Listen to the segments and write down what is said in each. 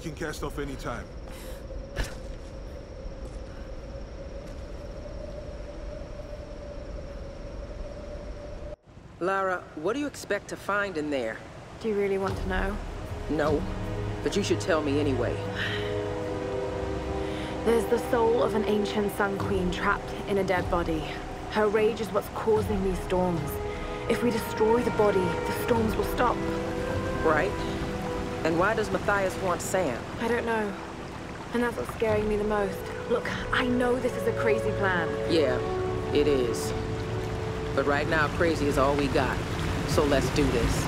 can cast off any time. Lara, what do you expect to find in there? Do you really want to know? No, but you should tell me anyway. There's the soul of an ancient Sun Queen trapped in a dead body. Her rage is what's causing these storms. If we destroy the body, the storms will stop. Right. And why does Matthias want Sam? I don't know. And that's what's scaring me the most. Look, I know this is a crazy plan. Yeah, it is. But right now, crazy is all we got. So let's do this.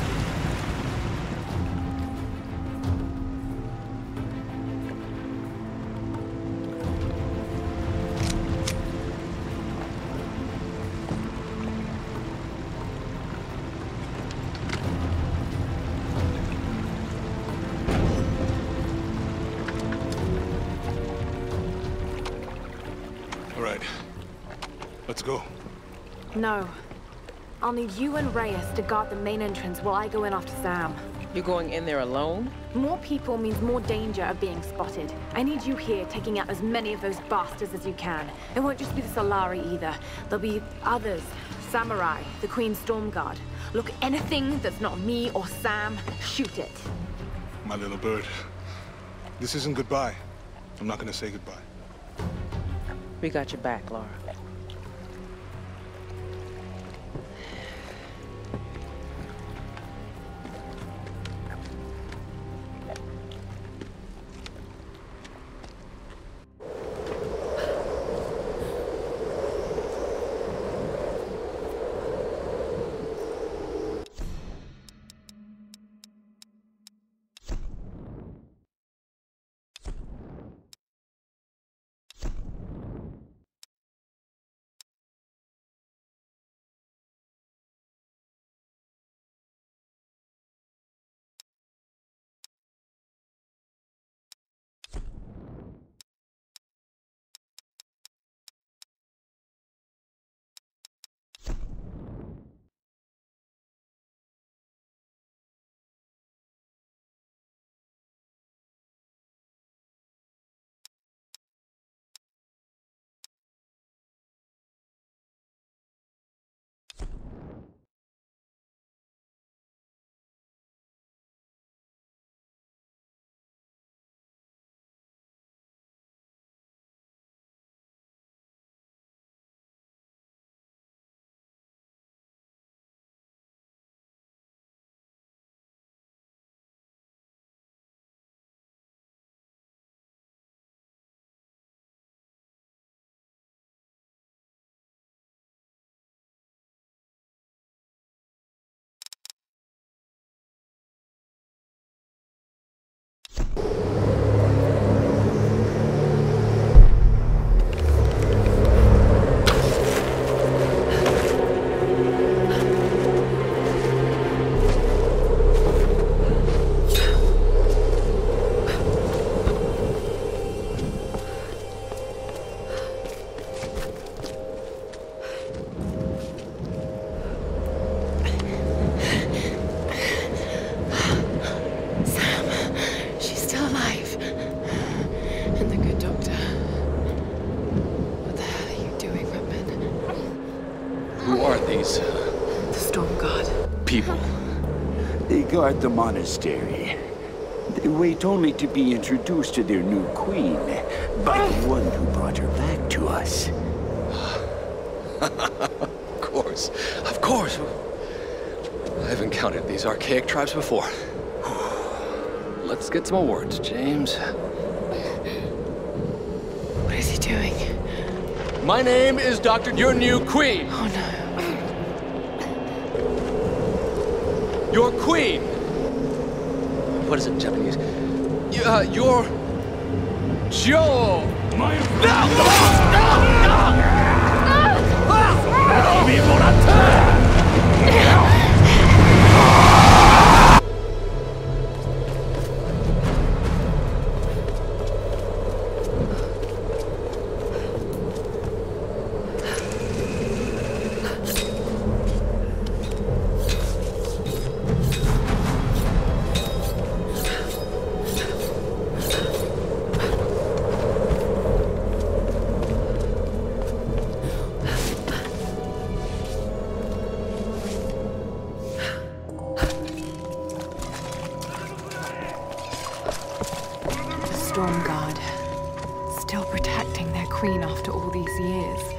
All right. Let's go. No. I'll need you and Reyes to guard the main entrance while I go in after Sam. You're going in there alone? More people means more danger of being spotted. I need you here taking out as many of those bastards as you can. It won't just be the Solari either. There'll be others. Samurai, the Queen's Storm Guard. Look, anything that's not me or Sam, shoot it. My little bird. This isn't goodbye. I'm not gonna say goodbye. We got your back, Lara. The Storm Guard. People. They guard the monastery. They wait only to be introduced to their new queen by the one who brought her back to us. Of course. Of course. I've encountered these archaic tribes before. Let's get some more words, James. What is he doing? My name is Dr. Your new queen. Oh no. Your queen. What is it in Japanese? Your... Joe. My... queen after all these years.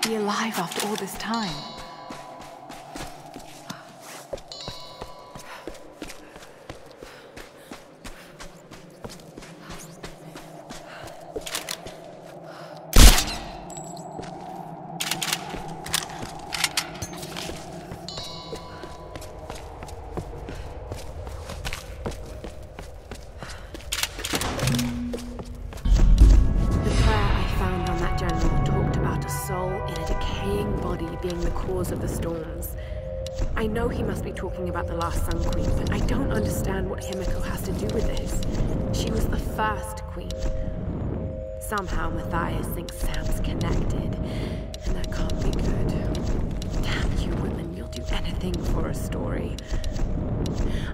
Alive after all this time. Being the cause of the storms. I know he must be talking about the last Sun Queen, but I don't understand what Himiko has to do with this. She was the first queen. Somehow Matthias thinks Sam's connected, and that can't be good. Damn you women, you'll do anything for a story.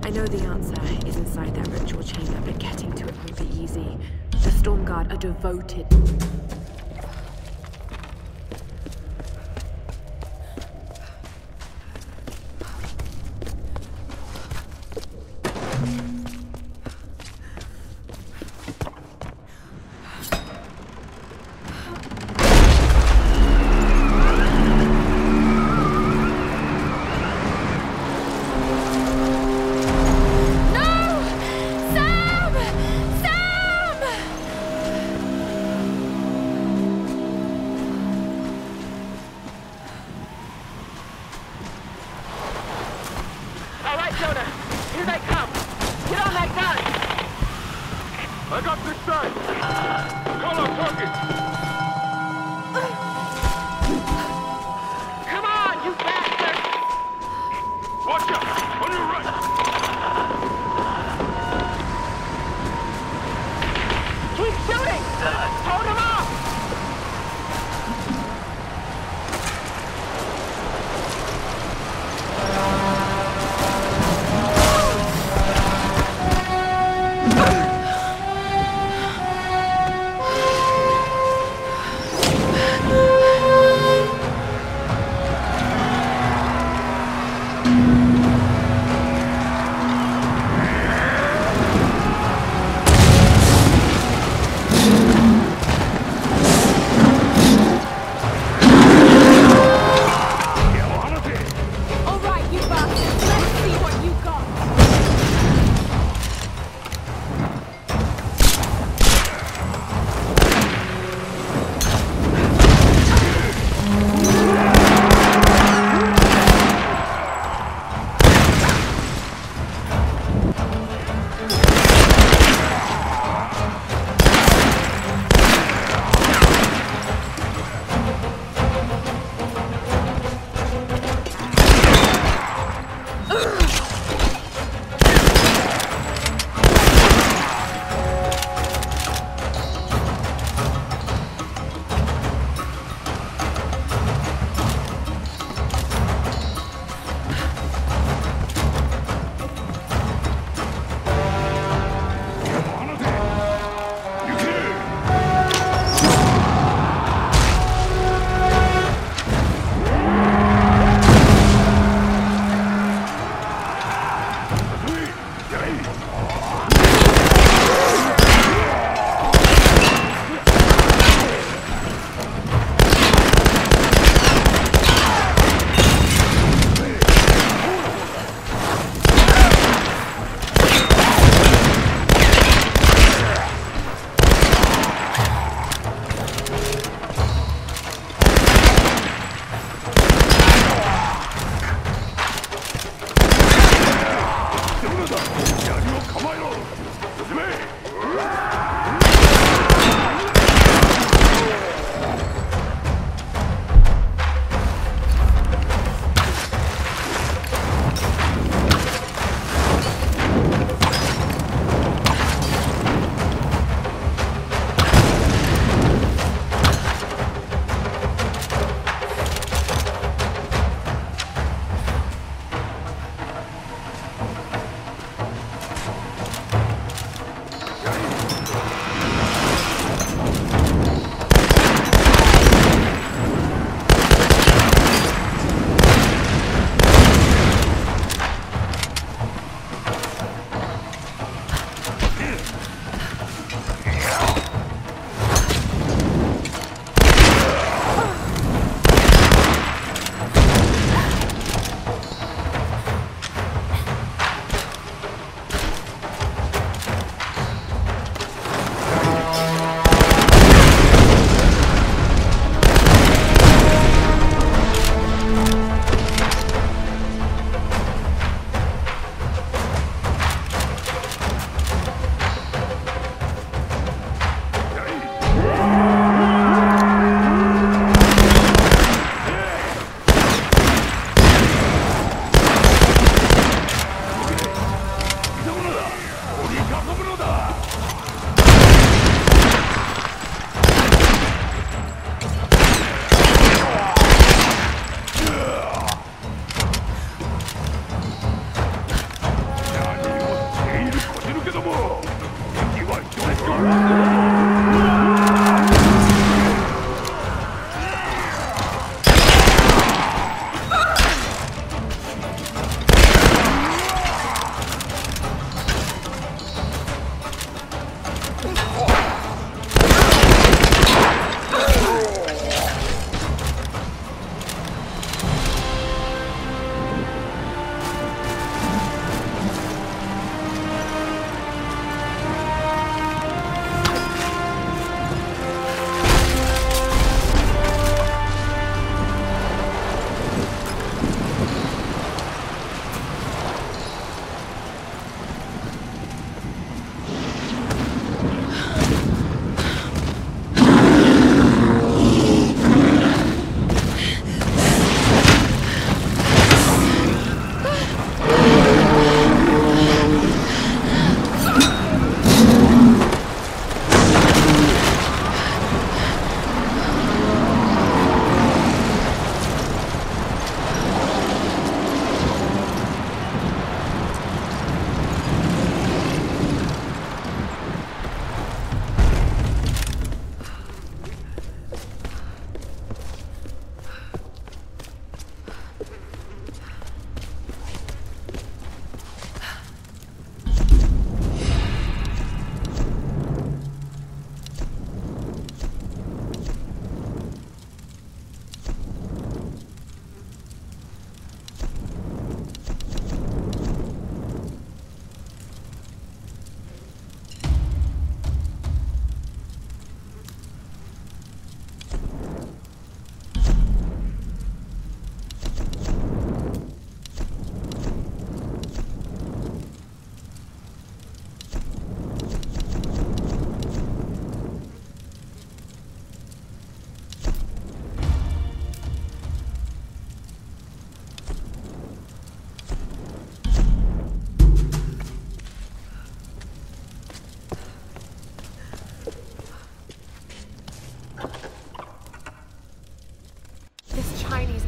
I know the answer is inside that ritual chamber, but getting to it won't be easy. The Stormguard are devoted.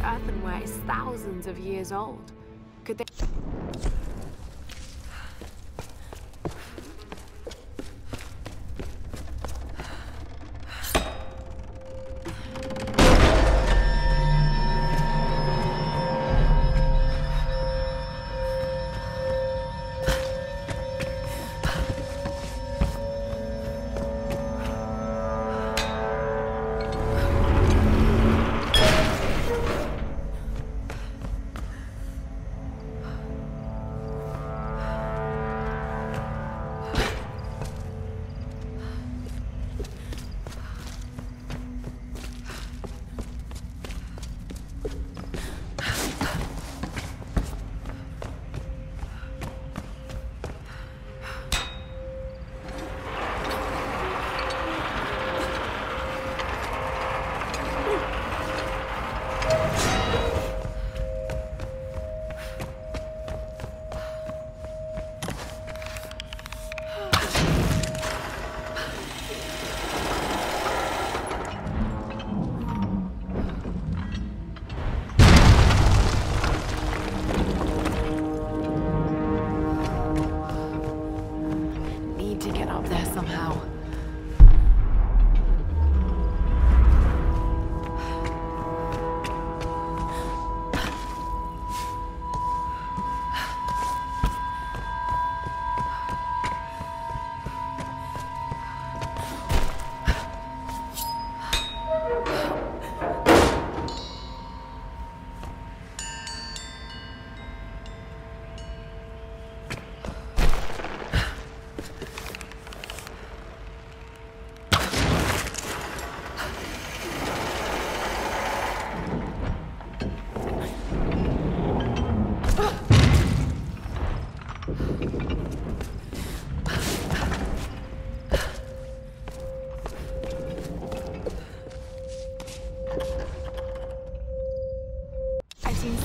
earthenware is thousands of years old. Could they...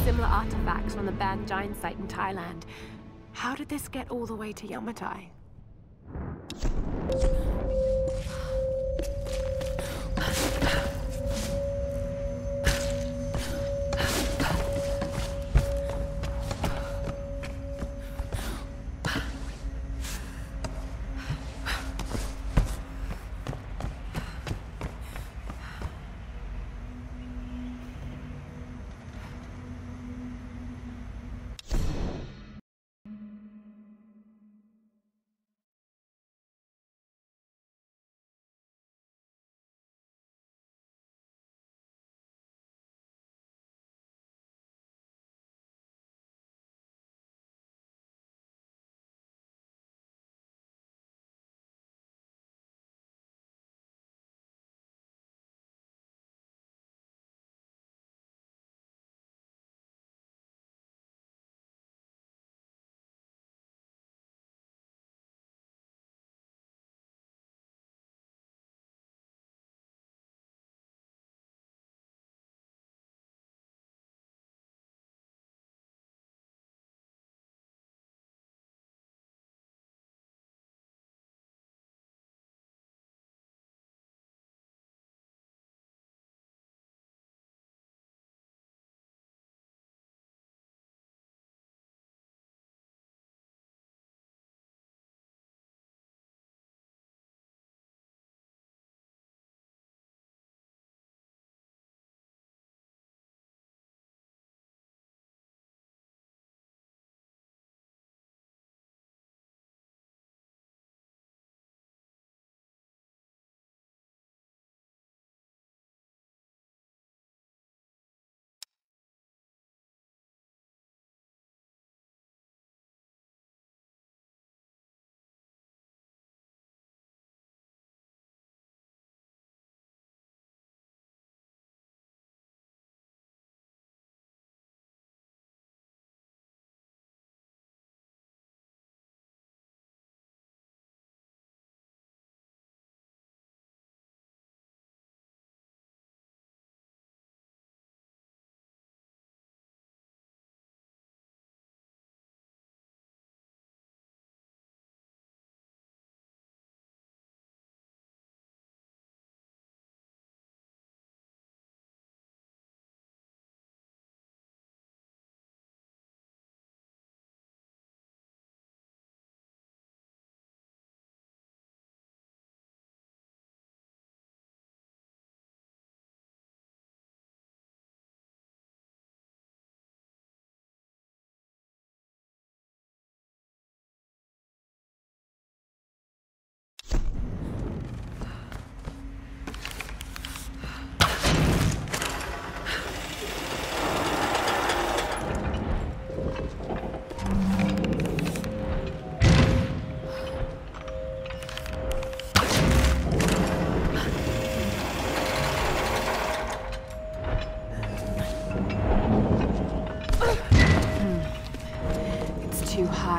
Similar artifacts from the Ban Giant site in Thailand. How did this get all the way to Yamatai?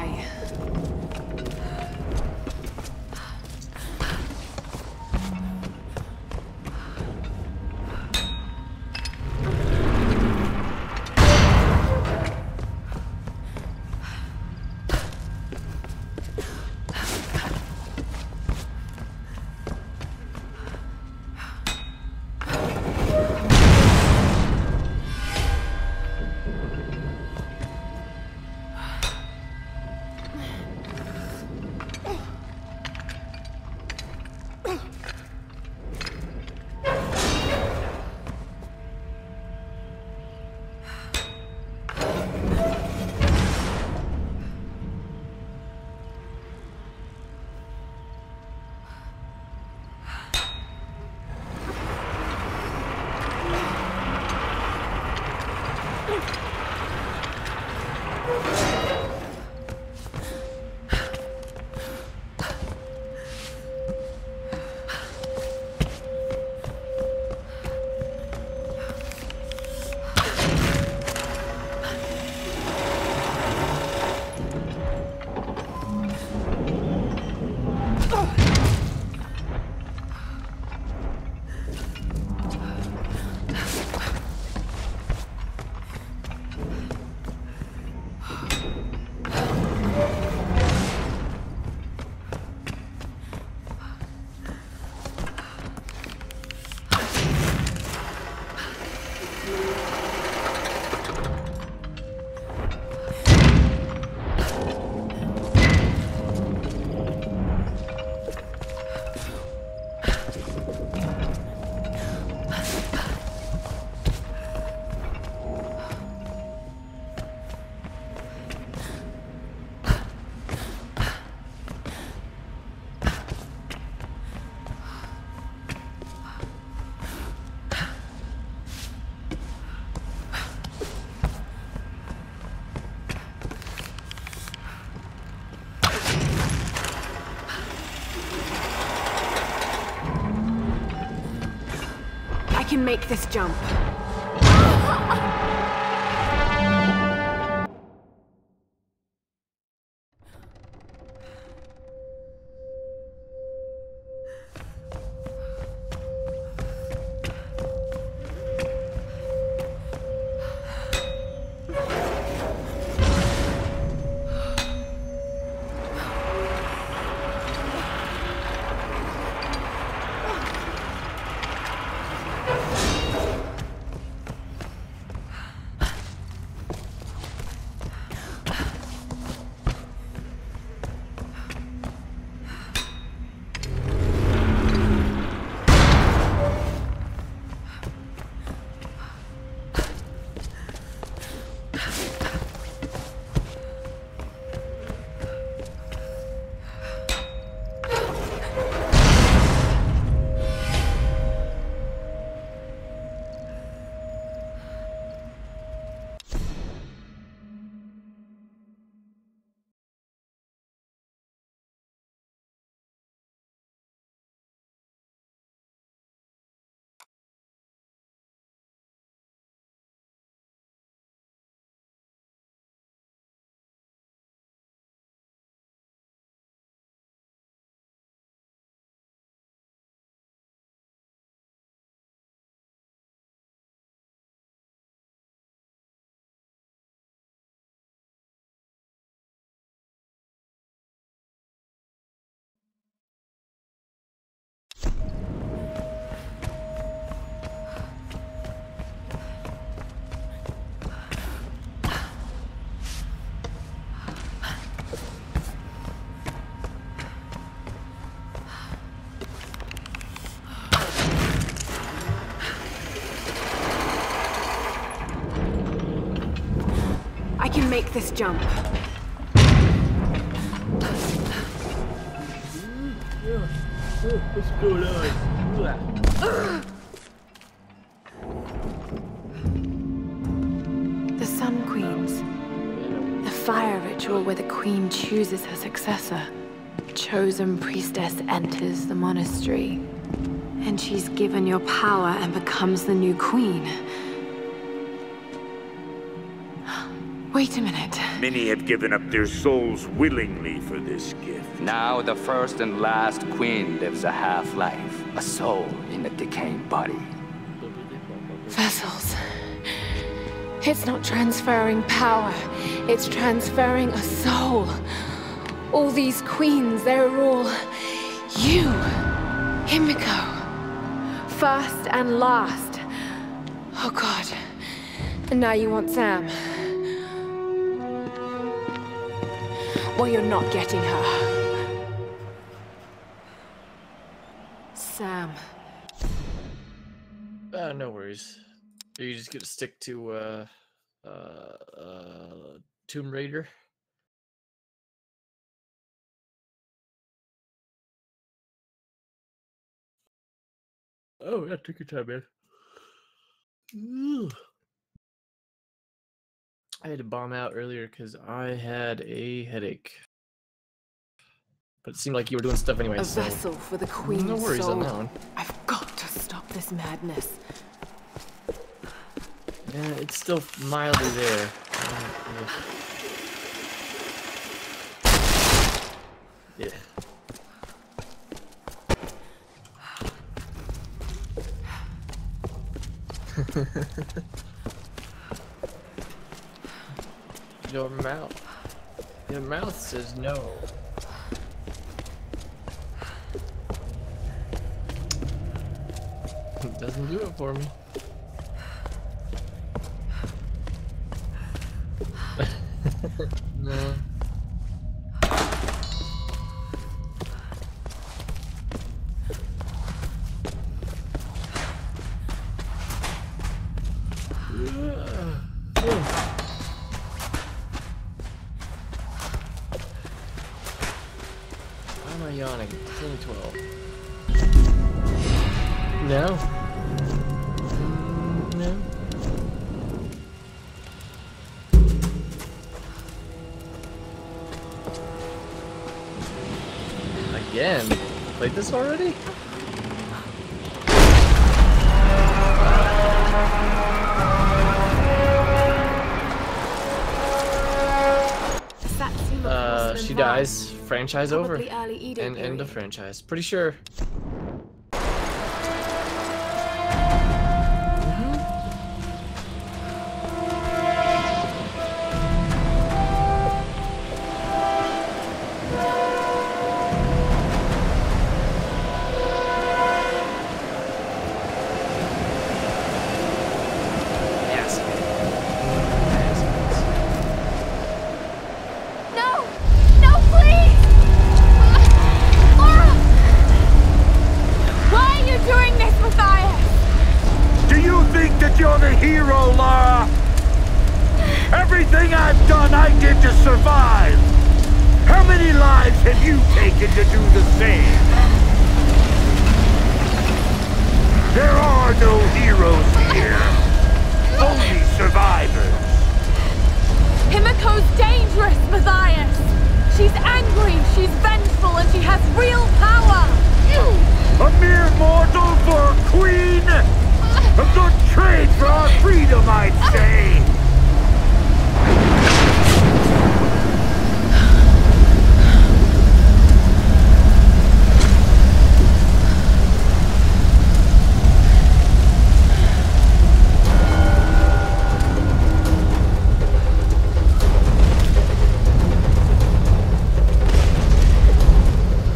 die. I can make this jump. I can make this jump. The Sun Queens. The fire ritual where the queen chooses her successor. Chosen priestess enters the monastery. And she's given your power and becomes the new queen. Wait a minute. Many have given up their souls willingly for this gift. Now the first and last queen lives a half-life, a soul in a decaying body. Vessels. It's not transferring power. It's transferring a soul. All these queens, they're all you. Himiko. First and last. Oh God. And now you want Sam. Well, you're not getting her. Sam. No worries. Are you just gonna stick to Tomb Raider? Oh, yeah, take your time, man. Ugh. I had to bomb out earlier because I had a headache. But it seemed like you were doing stuff anyway, A so... vessel for the Queen's No worries soul. on that one. I've got to stop this madness. Yeah, it's still mildly there. Yeah. Your mouth says no. It doesn't do it for me. No. Why am I yawning? It's only 12. No. No. Again? Played this already? She dies. Franchise over. And end of franchise. Pretty sure. You're the hero, Lara! Everything I've done, I did to survive! How many lives have you taken to do the same? There are no heroes here. Only survivors. Himiko's dangerous, Matthias! She's angry, she's vengeful, and she has real power! A mere mortal for a queen? A good trade for our freedom, I'd say!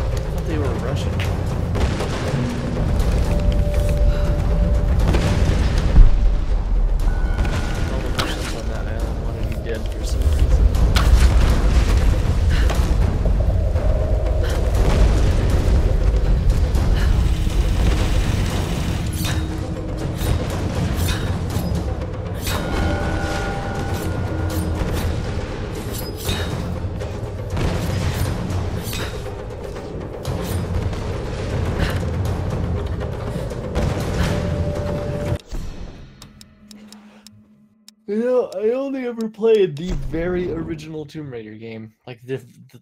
I thought they were Russian. You know, I only ever played the very original Tomb Raider game, like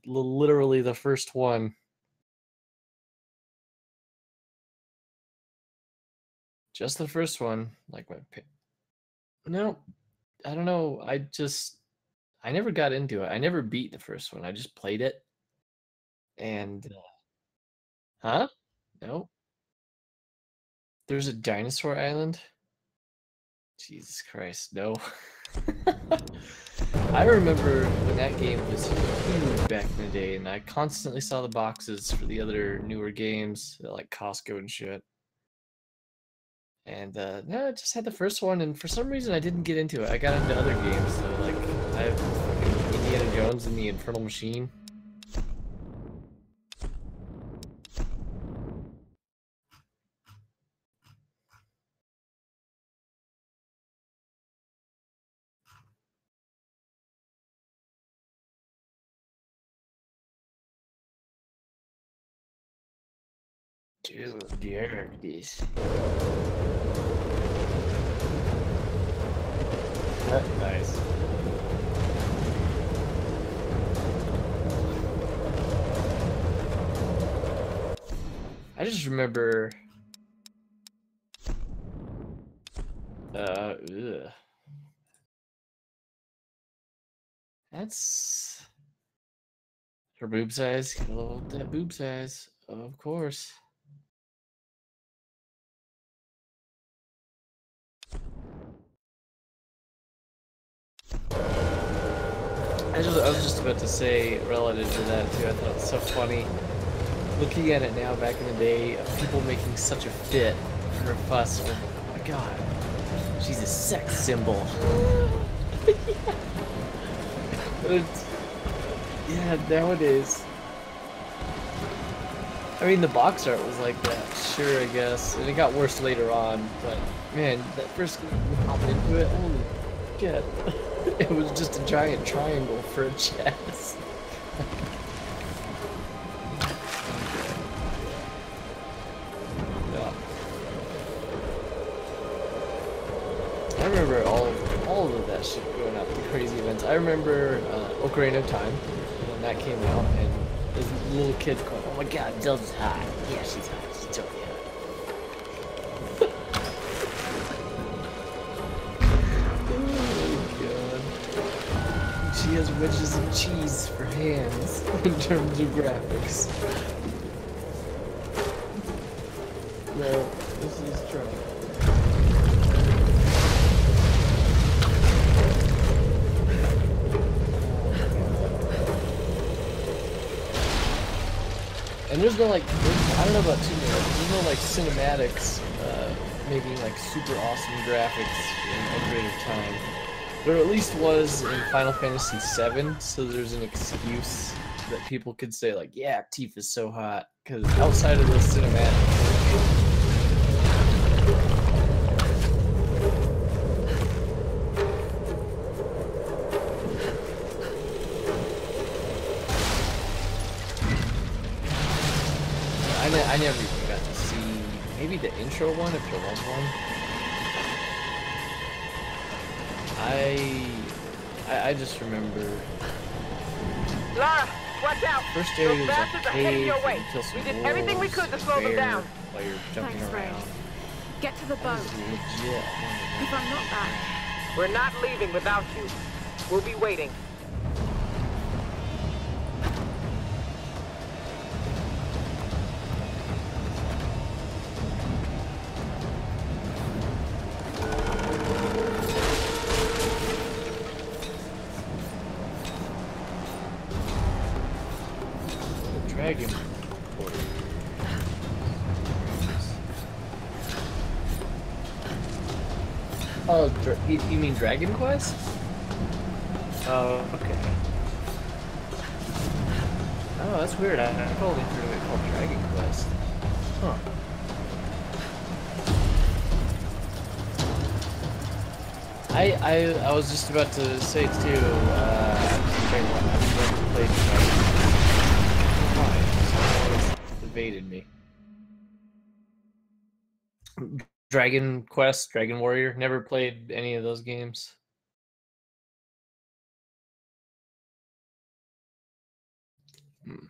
literally the first one. Just the first one, like my. No, I don't know. I just I never got into it. I never beat the first one. I just played it. And huh? No. There's a dinosaur island? Jesus Christ, no. I remember when that game was huge back in the day, and I constantly saw the boxes for the other newer games, like Costco and shit. And no, I just had the first one, and for some reason I didn't get into it. I got into other games, so like I have fucking Indiana Jones and the Infernal Machine. Dude, there it is. Nice. I just remember ugh. That's her boob size. Gotta love that boob size, of course. I was just about to say, relative to that too, I thought it was so funny. Looking at it now, back in the day, of people making such a fit for her fuss. Oh my god, she's a sex symbol. But it's, yeah, nowadays. I mean, the box art was like that, sure, I guess, and it got worse later on. But man, that first game you hopped into it, holy shit. It was just a giant triangle for a chest. Yeah. I remember all of that shit going up, the crazy events. I remember Ocarina of Time when that came out, and there's little kids going, "Oh my god, Zelda's hot." Yeah, she's hot. She's totally hot. She has wedges of cheese for hands in terms of graphics. No, this is true. And there's no like, I don't know about Tomb Raider, there's no like cinematics making like super awesome graphics in Ocarina of Time. There at least was in Final Fantasy VII, so there's an excuse that people could say like, yeah, Tifa's so hot, because outside of those cinematics, I never even got to see maybe the intro one if there was one. I just remember. Lara, watch out! First area was like a cave. Your way. You kill some We did everything we could to slow them bear down. while you're jumping Thanks, Ray. around. Get to the That boat. was legit. If I'm not back, We're not leaving without you. We'll be waiting. Dragon. Oh, you mean Dragon Quest? Oh, okay. Oh, that's weird. I've only heard of it called Dragon Quest. Huh. I was just about to say too. I've never played Dragon Quest. It's evaded me. Dragon Quest, Dragon Warrior. Never played any of those games. Hmm.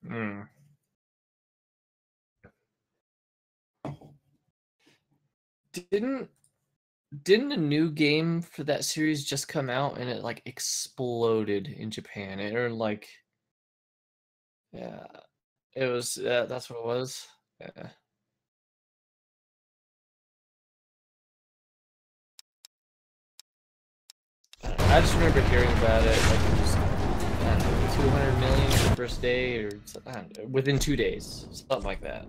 Hmm. Didn't a new game for that series just come out and it like exploded in Japan? It earned like, yeah, it was that's what it was. Yeah. I just remember hearing about it like it was, I don't know, 200 million the first day or I don't know, within 2 days, something like that.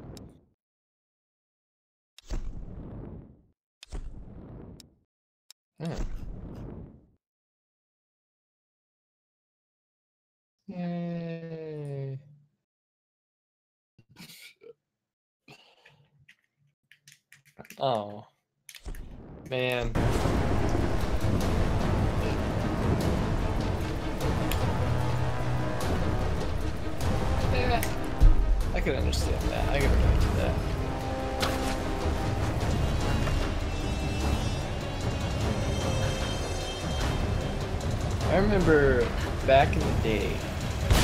Yeah. Yay. Oh, man. Yeah, I can understand that. I can relate to that. I remember back in the day, my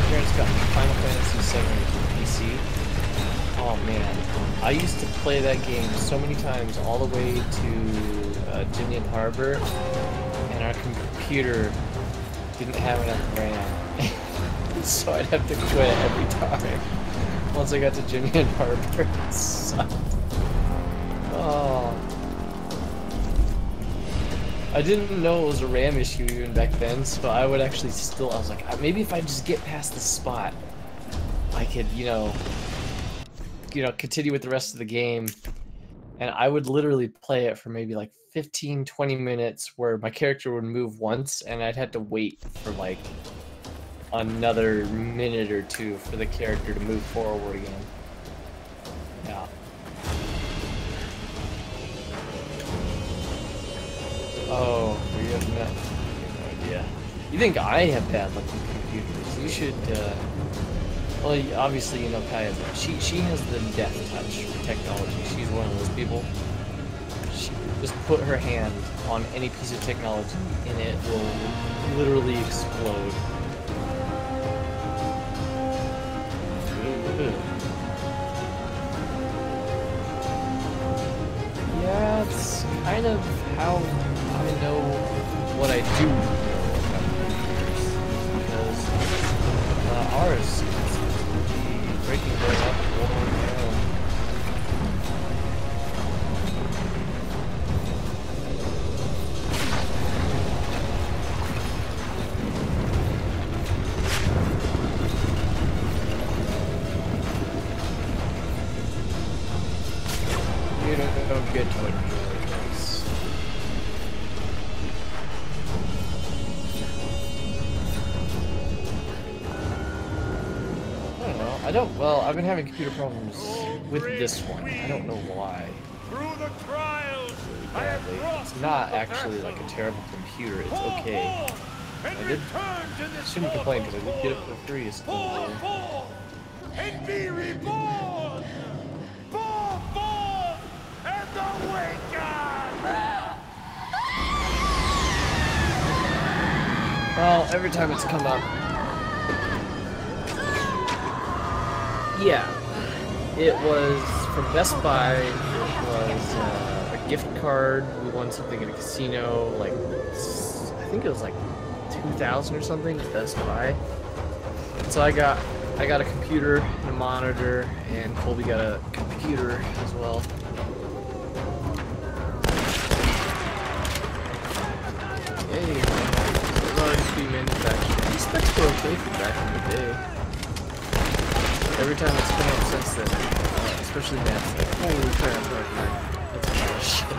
parents got Final Fantasy VII for PC. Oh man, I used to play that game so many times all the way to Jinyan Harbor, and our computer didn't have enough RAM, so I'd have to quit every time. Once I got to Jinyan Harbor, it sucked. Oh. I didn't know it was a RAM issue even back then, so I would actually I was like, maybe if I just get past this spot, I could, you know, continue with the rest of the game. And I would literally play it for maybe like 15-20 minutes where my character would move once and I'd have to wait for like another minute or two for the character to move forward again. Yeah. Oh, you have no idea. You think I have bad looking computers? You should, well, obviously you know Kaya, but she has the death touch for technology. She's one of those people. She just put her hand on any piece of technology and it will literally explode. Yeah, it's kind of how I know what I do about computers, because ours seems to be breaking right up one more down. You don't get to enjoy this. I don't know. Well, I've been having computer problems with this one. I don't know why. Badly. It's not actually like a terrible computer. It's okay. I shouldn't complain because I did get it for free. And be reborn! Born! And awaken! Well, every time it's come up. Yeah. It was from Best Buy. It was a gift card. We won something at a casino. Like, I think it was like 2,000 or something at Best Buy. So I got a computer and a monitor, and Colby got a computer as well. Hey, it's already pre-manufactured. These specs were okay for back in the day. Every time it's come up since then, especially now, it's like, holy crap, that's a lot of shit.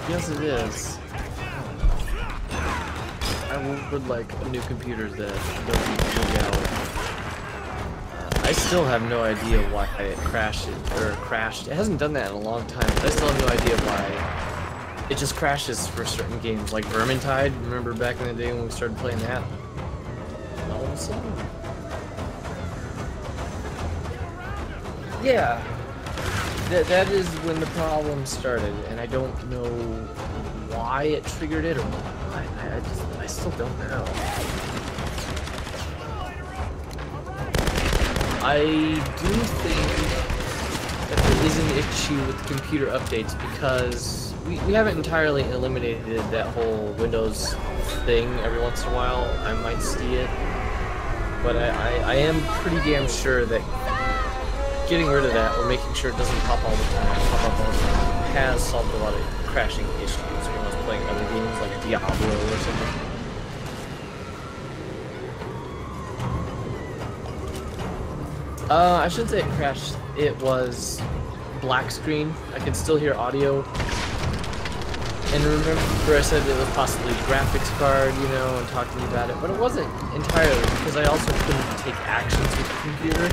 Yes, it is. I would like a new computer that doesn't bug out. I still have no idea why it crashed. It hasn't done that in a long time, but I still have no idea why it just crashes for certain games, like Vermintide. Remember back in the day when we started playing that? All of a sudden. Yeah. That is when the problem started, and I don't know why it triggered it, or I still don't know. I do think that there is an issue with computer updates because we haven't entirely eliminated that whole Windows thing. Every once in a while, I might see it, but I am pretty damn sure that getting rid of that or making sure it doesn't pop up all the time has solved a lot of crashing issues when I was playing other games like Diablo or something. I shouldn't say it crashed. It was black screen. I can still hear audio. And remember I said it was possibly a graphics card, you know, and talking about it, but it wasn't entirely because I also couldn't take actions with the computer.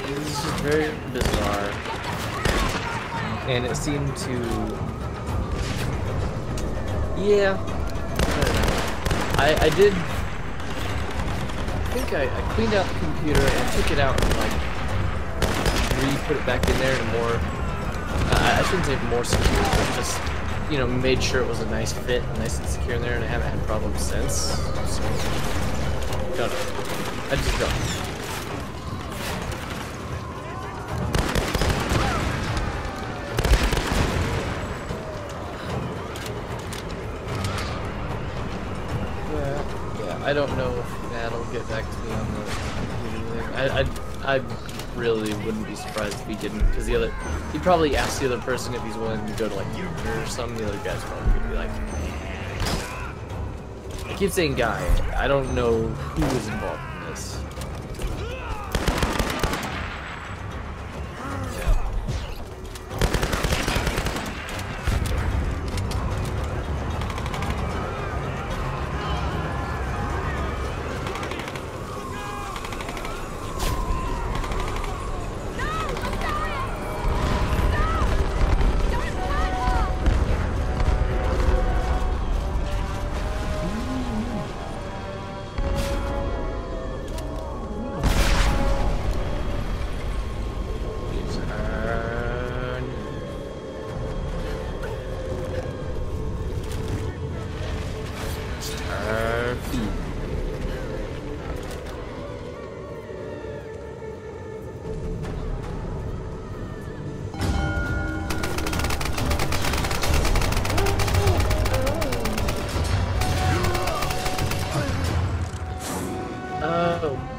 It was just very bizarre. And it seemed to... Yeah. I did... I think I cleaned out the computer and took it out and, like, re-put it back in there in a more... I shouldn't say more secure, but just, you know, made sure it was a nice fit, nice and secure in there, and I haven't had problems since. So... Don't know. I just don't. I don't know if that'll get back to me on the computer thing. I really wouldn't be surprised if he didn't, because he'd probably ask the other person if he's willing to go to like Uber or something. The other guy's probably gonna be like, I keep saying guy. I don't know who was involved in this.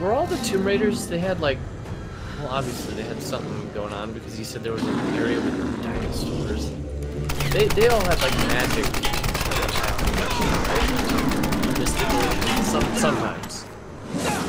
Were all the Tomb Raiders, they had like, well obviously they had something going on because you said there was an area with dinosaurs. They all had like magic mystical, sometimes. Yeah.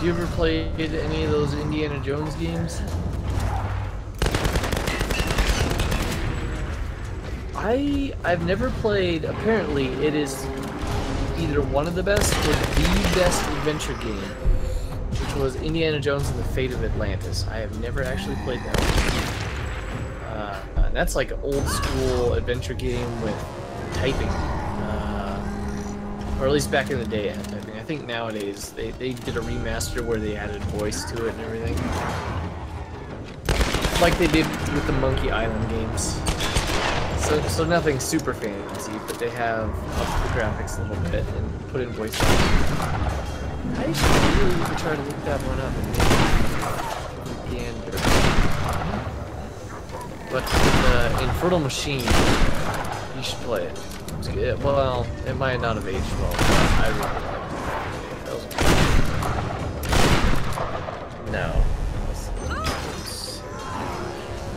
You ever played any of those Indiana Jones games? I've never played. Apparently, it is either one of the best or the best adventure game, which was Indiana Jones and the Fate of Atlantis. I have never actually played that one. That's like an old school adventure game with typing, or at least back in the day it had typing. I think nowadays they did a remaster where they added voice to it and everything, like they did with the Monkey Island games. So nothing super fancy, but they have upped the graphics a little bit and put in voice. I should really try to look that one up and maybe gander. But the Infernal Machine, you should play it. It's good. Well, it might not have aged well, but I really liked it. No.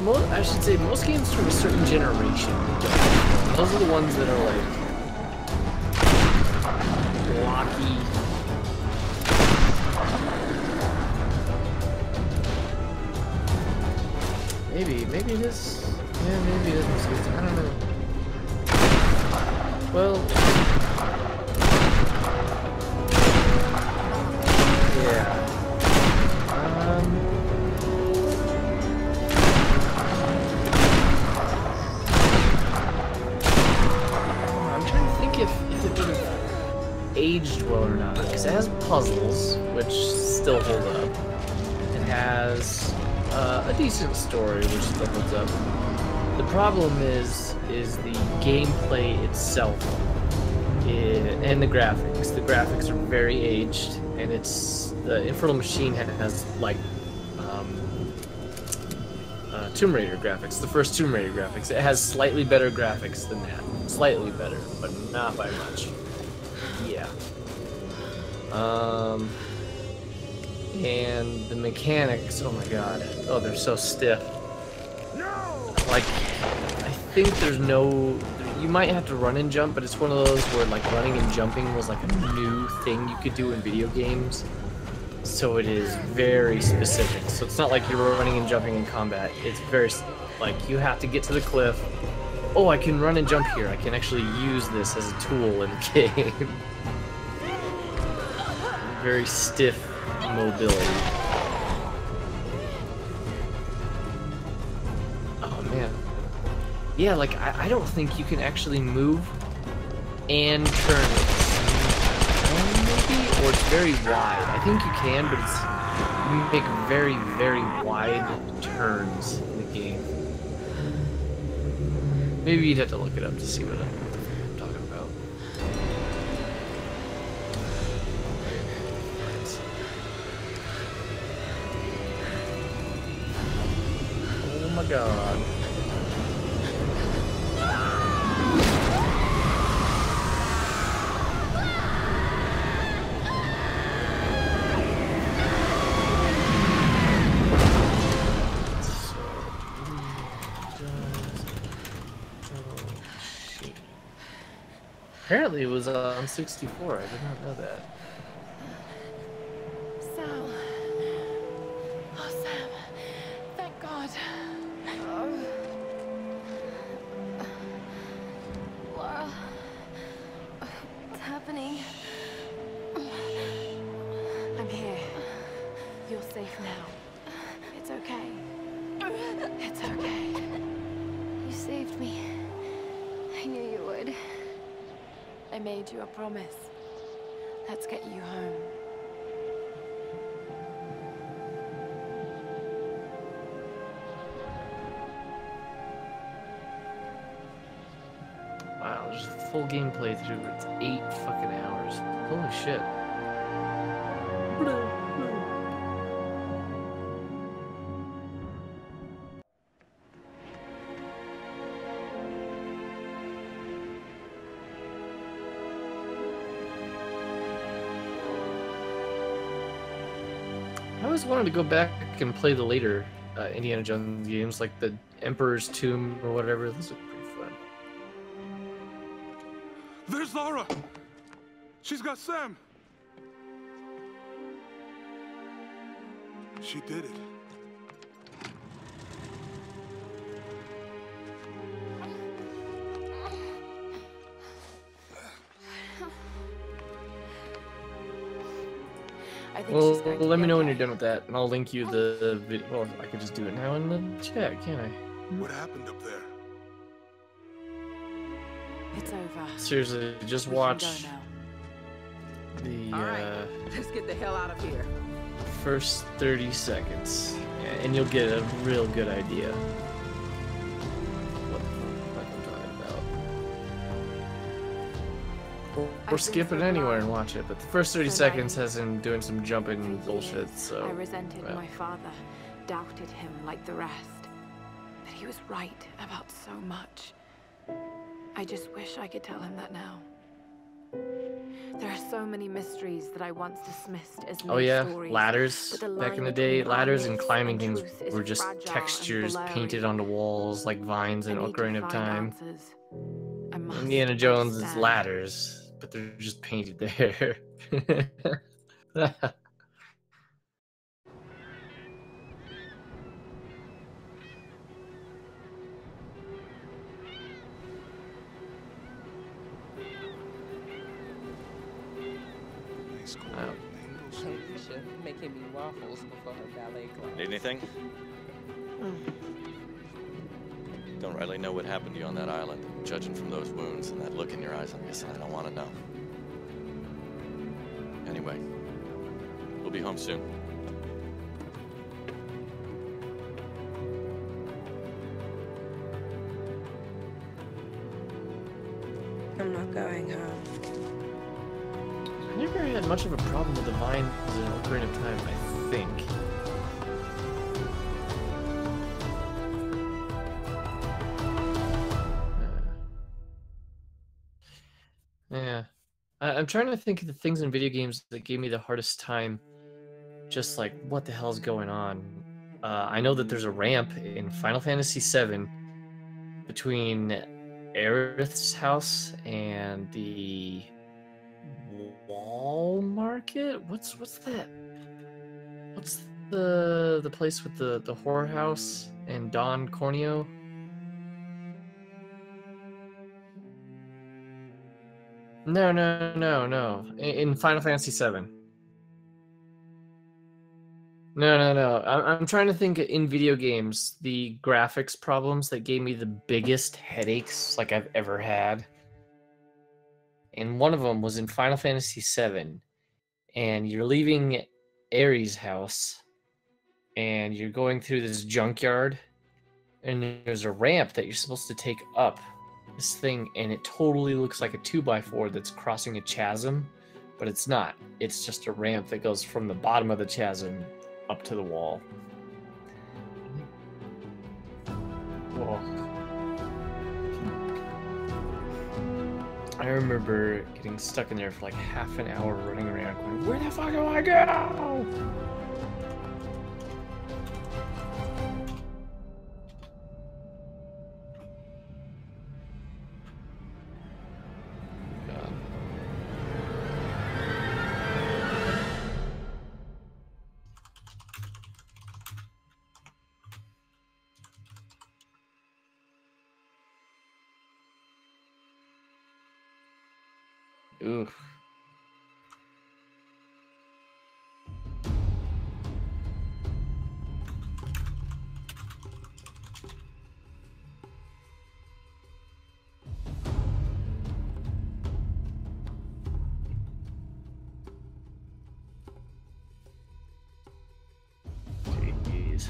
I should say most games from a certain generation. Those are the ones that are like blocky. Maybe this. Yeah, maybe this was good. I don't know. Well. this. It has puzzles, which still hold up. It has a decent story, which still holds up. The problem is the gameplay itself and the graphics. The graphics are very aged, and the Infernal Machine has like Tomb Raider graphics, the first Tomb Raider graphics. It has slightly better graphics than that. Slightly better, but not by much. Yeah. And the mechanics, oh my god. Oh, they're so stiff. Like, I think there's no... You might have to run and jump, but it's one of those where like running and jumping was like a new thing you could do in video games. So it is very specific. So it's not like you're running and jumping in combat. It's very, like, you have to get to the cliff. Oh, I can run and jump here. I can actually use this as a tool in the game. Very stiff mobility. Oh, man. Yeah, like, I don't think you can actually move and turn it. Or it's very wide. I think you can, but you make very, very wide turns in the game. Maybe you'd have to look it up to see what I'm talking about. Oh my god. Apparently it was on 64. I did not know that. Sal. Oh, Sam. Thank God. Laura. What's happening? I'm here. You're safe now. It's okay. It's okay. You saved me. I knew you would. I made you a promise. Let's get you home. Wow, there's a full game playthrough. It's 8 fucking hours. Holy shit. I always wanted to go back and play the later Indiana Jones games, like the Emperor's Tomb or whatever. Those are pretty fun. There's Laura! She's got Sam! She did it. Well, let me know when you're done with that, and I'll link you the video. Well, I could just do it now in the chat, can't I? What happened up there? It's over. Seriously, just watch the let's get the hell out of here. First 30 seconds, and you'll get a real good idea what I'm talking about. Or skip it anywhere and watch it, but the first 30 seconds has him doing some jumping bullshit, so... I resented my father, doubted him like the rest. But he was right about so much. I just wish I could tell him that now. There are so many mysteries that I once dismissed as oh yeah, stories, ladders. Back in the day, ladders and climbing things were just textures painted onto walls like vines in Ocarina of Time. Indiana Jones is ladders, but they're just painted there. Making me waffles before her ballet class. Need anything? Don't really know what happened to you on that island. Judging from those wounds and that look in your eyes, I'm guessing I don't want to know. Anyway. anyway. We'll be home soon. I'm not going home. I never had much of a problem with the vines in Ocarina of Time, I think. Yeah. I'm trying to think of the things in video games that gave me the hardest time. Just like, what the hell's going on? I know that there's a ramp in Final Fantasy VII between Aerith's house and the Wall Market? What's that? What's the place with the whorehouse and Don Corneo? No. In Final Fantasy VII. No. I'm trying to think in video games, the graphics problems that gave me the biggest headaches like I've ever had. And one of them was in Final Fantasy VII. And you're leaving Ares' house. And you're going through this junkyard. And there's a ramp that you're supposed to take up this thing. And it totally looks like a 2x4 that's crossing a chasm. But it's not. It's just a ramp that goes from the bottom of the chasm up to the wall. Whoa. I remember getting stuck in there for like half an hour running around going, where the fuck do I go? Ooh. Jeez.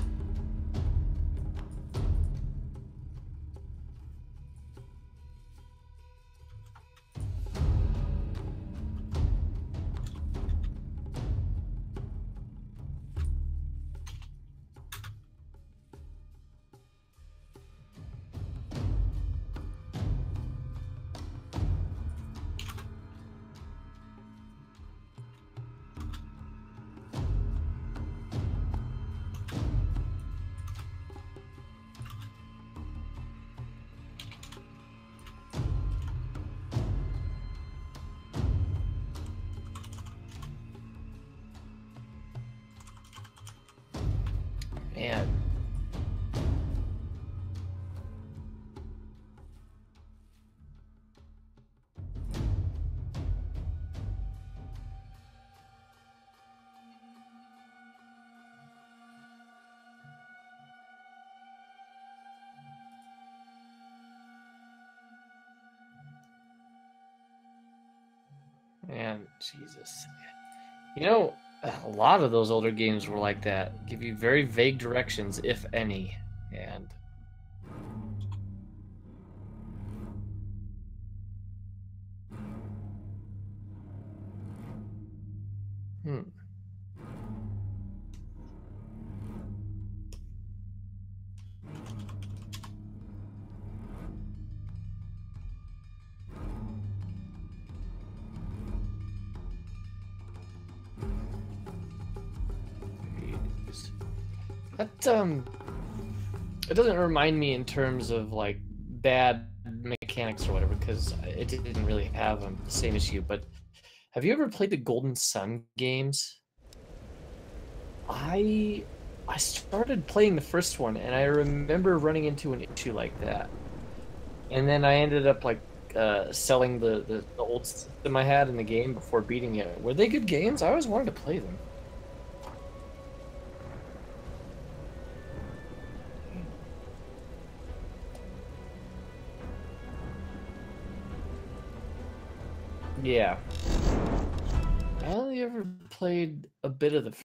Man. Man, Jesus. You know, a lot of those older games were like that. Give you very vague directions, if any. And that it doesn't remind me in terms of like bad mechanics or whatever, because it didn't really have the same issue. But have you ever played the Golden Sun games? I started playing the first one, and I remember running into an issue like that, and then I ended up like selling the old system I had in the game before beating it. Were they good games? I always wanted to play them. Yeah. I only ever played a bit of the